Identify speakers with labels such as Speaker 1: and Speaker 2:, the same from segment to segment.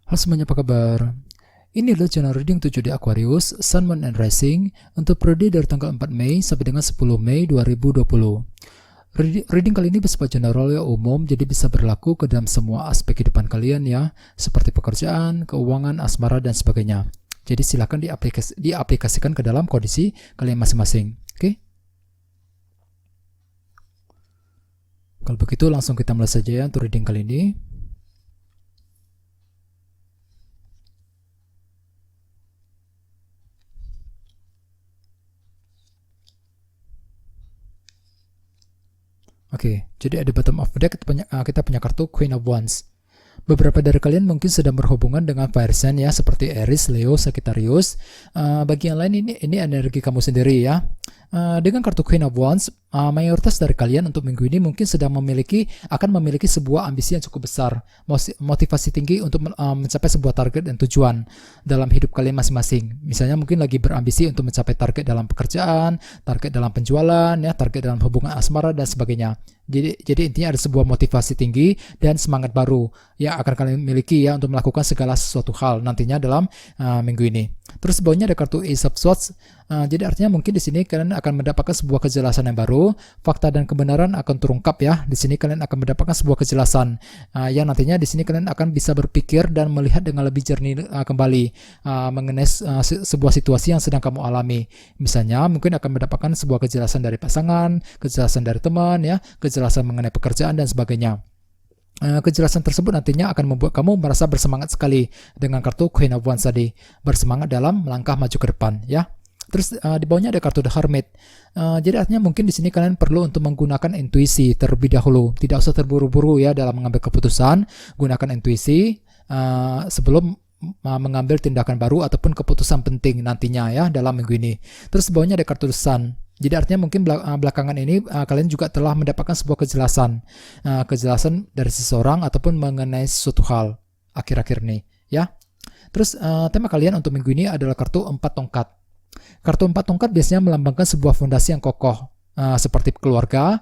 Speaker 1: Halo semuanya, apa kabar? Ini adalah channel reading 7 di Aquarius, Sun, Moon, and Rising untuk periode dari tanggal 4 Mei sampai dengan 10 Mei 2020. Reading kali ini bersifat general ya, umum, jadi bisa berlaku ke dalam semua aspek kehidupan kalian ya, seperti pekerjaan, keuangan, asmara, dan sebagainya. Jadi silakan diaplikasikan ke dalam kondisi kalian masing-masing. Oke? Kalau begitu langsung kita mulai saja ya untuk reading kali ini. Oke, jadi ada bottom of the deck kita punya kartu Queen of Wands. Beberapa dari kalian mungkin sedang berhubungan dengan fire sign ya, seperti Aries, Leo, Sagittarius. Bagi yang lain ini energi kamu sendiri ya. Dengan kartu Queen of Wands, mayoritas dari kalian untuk minggu ini mungkin akan memiliki sebuah ambisi yang cukup besar, motivasi tinggi untuk mencapai sebuah target dan tujuan dalam hidup kalian masing-masing. Misalnya mungkin lagi berambisi untuk mencapai target dalam pekerjaan, target dalam penjualan, ya, target dalam hubungan asmara dan sebagainya. Jadi intinya ada sebuah motivasi tinggi dan semangat baru yang akan kalian miliki ya untuk melakukan segala sesuatu hal nantinya dalam minggu ini. Terus bawahnya ada kartu Ace of Swords. Jadi artinya mungkin di sini kalian akan mendapatkan sebuah kejelasan yang baru, fakta dan kebenaran akan terungkap ya. Di sini kalian akan mendapatkan sebuah kejelasan yang nantinya di sini kalian akan bisa berpikir dan melihat dengan lebih jernih kembali mengenai sebuah situasi yang sedang kamu alami. Misalnya mungkin akan mendapatkan sebuah kejelasan dari pasangan, kejelasan dari teman ya, kejelasan mengenai pekerjaan dan sebagainya. Kejelasan tersebut nantinya akan membuat kamu merasa bersemangat sekali dengan kartu Queen of Wands tadi, bersemangat dalam melangkah maju ke depan ya. Terus di bawahnya ada kartu The Hermit. Jadi artinya mungkin di sini kalian perlu untuk menggunakan intuisi terlebih dahulu, tidak usah terburu-buru ya dalam mengambil keputusan. Gunakan intuisi sebelum mengambil tindakan baru ataupun keputusan penting nantinya ya dalam minggu ini. Terus di bawahnya ada kartu The Sun. Jadi artinya mungkin belakangan ini kalian juga telah mendapatkan sebuah kejelasan dari seseorang ataupun mengenai sesuatu hal akhir-akhir ini ya. Terus tema kalian untuk minggu ini adalah kartu 4 tongkat. Kartu 4 tongkat biasanya melambangkan sebuah fondasi yang kokoh seperti keluarga,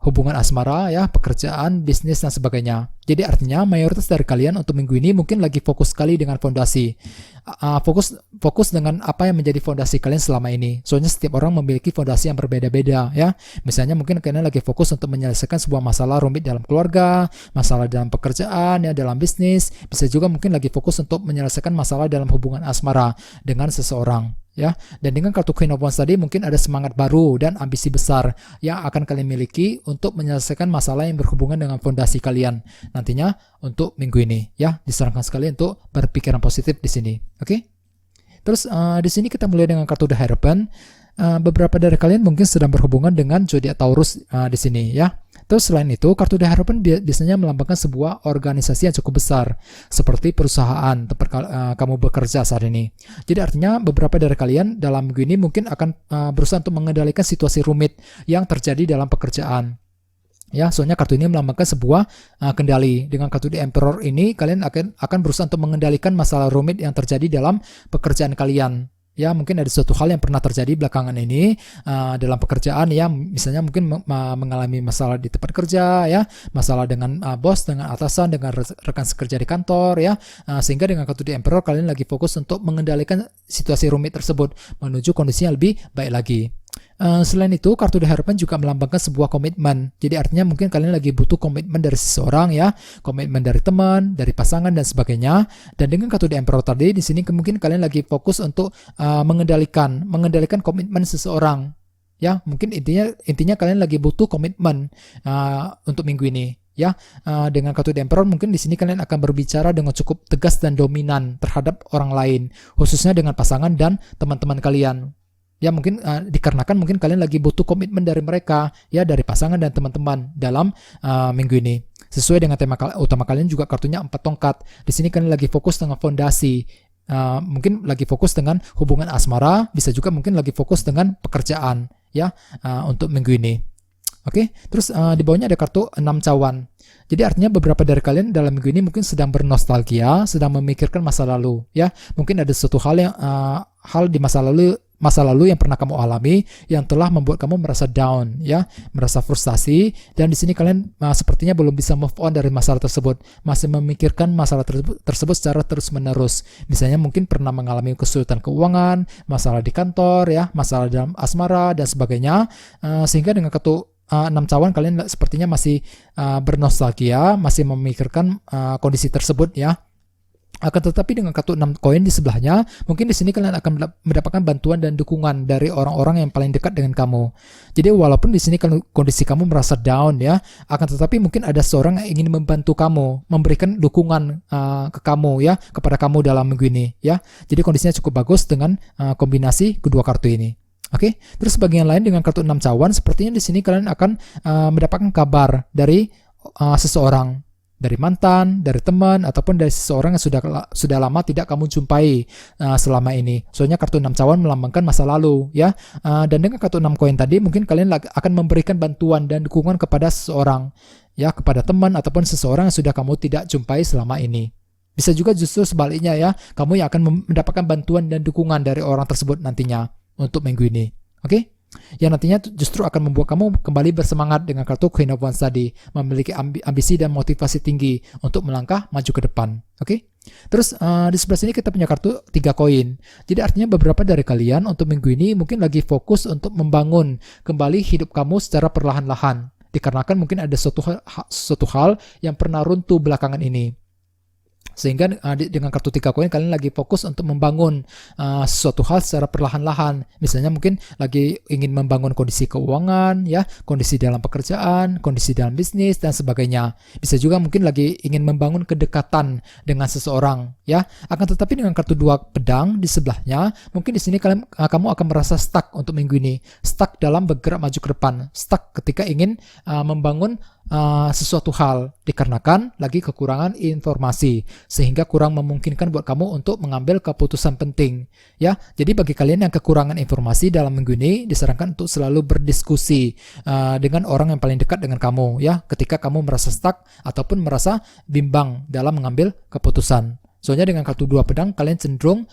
Speaker 1: hubungan asmara ya, pekerjaan, bisnis dan sebagainya. Jadi artinya mayoritas dari kalian untuk minggu ini mungkin lagi fokus sekali dengan fondasi. Fokus dengan apa yang menjadi fondasi kalian selama ini. Soalnya setiap orang memiliki fondasi yang berbeda-beda ya. Misalnya mungkin kalian lagi fokus untuk menyelesaikan sebuah masalah rumit dalam keluarga, masalah dalam pekerjaan ya, dalam bisnis. Bisa juga mungkin lagi fokus untuk menyelesaikan masalah dalam hubungan asmara dengan seseorang. Ya, dan dengan kartu Queen of Wands tadi mungkin ada semangat baru dan ambisi besar yang akan kalian miliki untuk menyelesaikan masalah yang berhubungan dengan fondasi kalian nantinya untuk minggu ini ya. Disarankan sekali untuk berpikiran positif di sini. Oke? Terus di sini kita mulai dengan kartu The Hierophant. Beberapa dari kalian mungkin sedang berhubungan dengan zodiak Taurus di sini ya. Terus selain itu, kartu The Hierophant biasanya melambangkan sebuah organisasi yang cukup besar, seperti perusahaan tempat kamu bekerja saat ini. Jadi artinya beberapa dari kalian dalam minggu ini mungkin akan berusaha untuk mengendalikan situasi rumit yang terjadi dalam pekerjaan. Ya, soalnya kartu ini melambangkan sebuah kendali. Dengan kartu The Emperor ini, kalian akan berusaha untuk mengendalikan masalah rumit yang terjadi dalam pekerjaan kalian. Ya, mungkin ada suatu hal yang pernah terjadi belakangan ini dalam pekerjaan ya, misalnya mungkin mengalami masalah di tempat kerja ya, masalah dengan bos, dengan atasan, dengan rekan sekerja di kantor ya, sehingga dengan kartu The Emperor kalian lagi fokus untuk mengendalikan situasi rumit tersebut menuju kondisi yang lebih baik lagi. Selain itu, kartu The Hierophant juga melambangkan sebuah komitmen. Jadi artinya mungkin kalian lagi butuh komitmen dari seseorang ya, komitmen dari teman, dari pasangan dan sebagainya. Dan dengan kartu The Emperor tadi di sini mungkin kalian lagi fokus untuk mengendalikan komitmen seseorang. Ya, mungkin intinya kalian lagi butuh komitmen untuk minggu ini. Ya, dengan kartu The Emperor mungkin di sini kalian akan berbicara dengan cukup tegas dan dominan terhadap orang lain, khususnya dengan pasangan dan teman-teman kalian. Ya mungkin dikarenakan mungkin kalian lagi butuh komitmen dari mereka ya, dari pasangan dan teman-teman dalam minggu ini. Sesuai dengan tema utama kalian juga kartunya 4 tongkat. Di sini kalian lagi fokus dengan fondasi. Mungkin lagi fokus dengan hubungan asmara, bisa juga mungkin lagi fokus dengan pekerjaan ya untuk minggu ini. Oke, terus di bawahnya ada kartu 6 cawan. Jadi artinya beberapa dari kalian dalam minggu ini mungkin sedang bernostalgia, sedang memikirkan masa lalu ya. Mungkin ada suatu hal di masa lalu masa lalu yang pernah kamu alami yang telah membuat kamu merasa down, ya, merasa frustasi, dan di sini kalian sepertinya belum bisa move on dari masalah tersebut, masih memikirkan masalah tersebut secara terus-menerus. Misalnya mungkin pernah mengalami kesulitan keuangan, masalah di kantor, ya, masalah dalam asmara dan sebagainya, sehingga dengan kartu 6 cawan kalian sepertinya masih bernostalgia, masih memikirkan kondisi tersebut, ya. Akan tetapi dengan kartu 6 koin di sebelahnya, mungkin di sini kalian akan mendapatkan bantuan dan dukungan dari orang-orang yang paling dekat dengan kamu. Jadi walaupun di sini kondisi kamu merasa down, ya, akan tetapi mungkin ada seorang yang ingin membantu kamu, memberikan dukungan ke kamu, ya, kepada kamu dalam minggu ini, ya. Jadi kondisinya cukup bagus dengan kombinasi kedua kartu ini. Oke, terus bagian lain dengan kartu 6 cawan, sepertinya di sini kalian akan mendapatkan kabar dari seseorang, dari mantan, dari teman, ataupun dari seseorang yang sudah lama tidak kamu jumpai selama ini. Soalnya kartu 6 cawan melambangkan masa lalu, ya. Dan dengan kartu 6 koin tadi, mungkin kalian akan memberikan bantuan dan dukungan kepada seseorang, ya, kepada teman ataupun seseorang yang sudah kamu tidak jumpai selama ini. Bisa juga justru sebaliknya, ya, kamu yang akan mendapatkan bantuan dan dukungan dari orang tersebut nantinya untuk minggu ini. Oke? Yang nantinya justru akan membuat kamu kembali bersemangat dengan kartu Queen of Wands tadi, memiliki ambisi dan motivasi tinggi untuk melangkah maju ke depan. Oke? Terus di sebelah sini kita punya kartu 3 koin. Jadi artinya beberapa dari kalian untuk minggu ini mungkin lagi fokus untuk membangun kembali hidup kamu secara perlahan-lahan, dikarenakan mungkin ada suatu hal yang pernah runtuh belakangan ini. Sehingga dengan kartu 3 koin kalian lagi fokus untuk membangun sesuatu hal secara perlahan-lahan. Misalnya mungkin lagi ingin membangun kondisi keuangan, ya, kondisi dalam pekerjaan, kondisi dalam bisnis dan sebagainya. Bisa juga mungkin lagi ingin membangun kedekatan dengan seseorang, ya. Akan tetapi dengan kartu 2 pedang di sebelahnya, mungkin di sini kamu akan merasa stuck untuk minggu ini, stuck dalam bergerak maju ke depan, stuck ketika ingin membangun sesuatu hal, dikarenakan lagi kekurangan informasi, sehingga kurang memungkinkan buat kamu untuk mengambil keputusan penting, ya. Jadi bagi kalian yang kekurangan informasi dalam minggu ini, disarankan untuk selalu berdiskusi dengan orang yang paling dekat dengan kamu, ya, ketika kamu merasa stuck ataupun merasa bimbang dalam mengambil keputusan. Soalnya dengan kartu 2 pedang kalian cenderung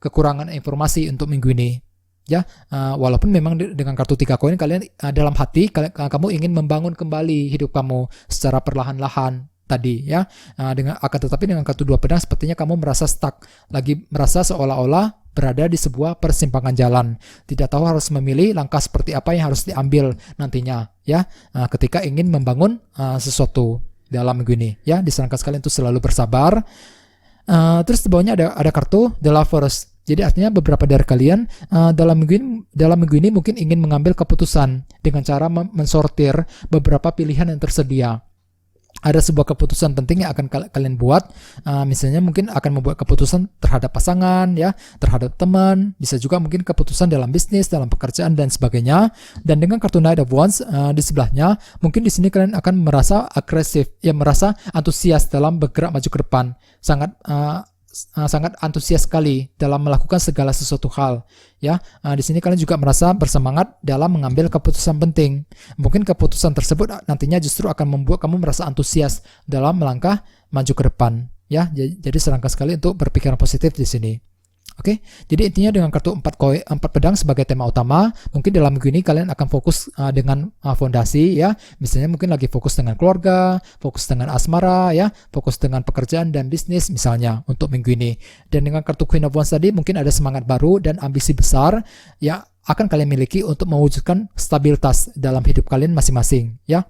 Speaker 1: kekurangan informasi untuk minggu ini, ya. Walaupun memang dengan kartu 3 koin kalian dalam hati kamu ingin membangun kembali hidup kamu secara perlahan-lahan tadi, ya. Tetapi dengan kartu 2 pedang sepertinya kamu merasa stuck, lagi merasa seolah-olah berada di sebuah persimpangan jalan, tidak tahu harus memilih langkah seperti apa yang harus diambil nantinya, ya, ketika ingin membangun sesuatu dalam minggu ini, ya. Disarankan sekalian untuk selalu bersabar. Terus di bawahnya ada kartu The Lovers. Jadi artinya beberapa dari kalian dalam minggu ini mungkin ingin mengambil keputusan dengan cara mensortir beberapa pilihan yang tersedia. Ada sebuah keputusan penting yang akan kalian buat, misalnya mungkin akan membuat keputusan terhadap pasangan, ya, terhadap teman, bisa juga mungkin keputusan dalam bisnis, dalam pekerjaan dan sebagainya. Dan dengan kartu Knight of Wands di sebelahnya, mungkin di sini kalian akan merasa agresif, ya, merasa antusias dalam bergerak maju ke depan, sangat antusias sekali dalam melakukan segala sesuatu hal, ya. Di sini kalian juga merasa bersemangat dalam mengambil keputusan penting. Mungkin keputusan tersebut nantinya justru akan membuat kamu merasa antusias dalam melangkah maju ke depan, ya. Jadi sarankan sekali untuk berpikiran positif di sini. Oke, jadi intinya dengan kartu 4 pedang sebagai tema utama, mungkin dalam minggu ini kalian akan fokus dengan fondasi, ya. Misalnya mungkin lagi fokus dengan keluarga, fokus dengan asmara, ya, fokus dengan pekerjaan dan bisnis misalnya untuk minggu ini. Dan dengan kartu Queen of Wands tadi mungkin ada semangat baru dan ambisi besar yang akan kalian miliki untuk mewujudkan stabilitas dalam hidup kalian masing-masing, ya.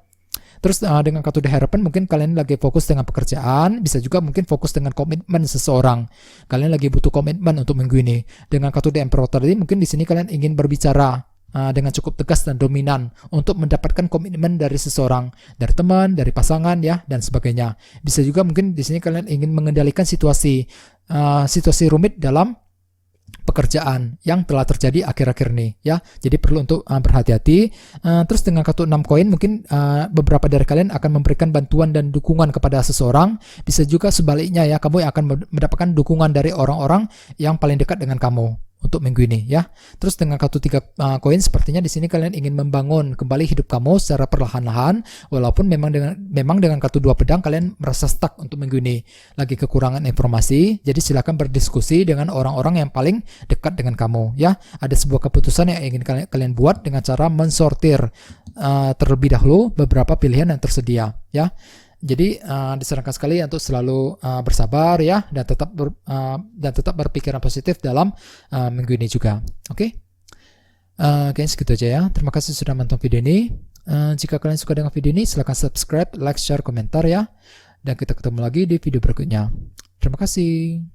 Speaker 1: Terus dengan kartu The Hierophant mungkin kalian lagi fokus dengan pekerjaan, bisa juga mungkin fokus dengan komitmen seseorang. Kalian lagi butuh komitmen untuk minggu ini. Dengan kartu The Emperor tadi mungkin di sini kalian ingin berbicara dengan cukup tegas dan dominan untuk mendapatkan komitmen dari seseorang, dari teman, dari pasangan, ya, dan sebagainya. Bisa juga mungkin di sini kalian ingin mengendalikan situasi rumit dalam pekerjaan yang telah terjadi akhir-akhir ini, ya. Jadi perlu untuk berhati-hati. Terus dengan kartu 6 koin mungkin beberapa dari kalian akan memberikan bantuan dan dukungan kepada seseorang. Bisa juga sebaliknya, ya, kamu yang akan mendapatkan dukungan dari orang-orang yang paling dekat dengan kamu, untuk minggu ini ya. Terus dengan kartu 3 koin sepertinya di sini kalian ingin membangun kembali hidup kamu secara perlahan-lahan, walaupun memang dengan kartu 2 pedang kalian merasa stuck untuk minggu ini, lagi kekurangan informasi. Jadi silakan berdiskusi dengan orang-orang yang paling dekat dengan kamu ya. Ada sebuah keputusan yang ingin kalian buat dengan cara mensortir terlebih dahulu beberapa pilihan yang tersedia ya. Jadi disarankan sekali untuk selalu bersabar ya, dan tetap berpikiran positif dalam minggu ini juga. Oke, kayaknya segitu aja ya. Terima kasih sudah menonton video ini. Jika kalian suka dengan video ini, silahkan subscribe, like, share, komentar ya. Dan kita ketemu lagi di video berikutnya. Terima kasih.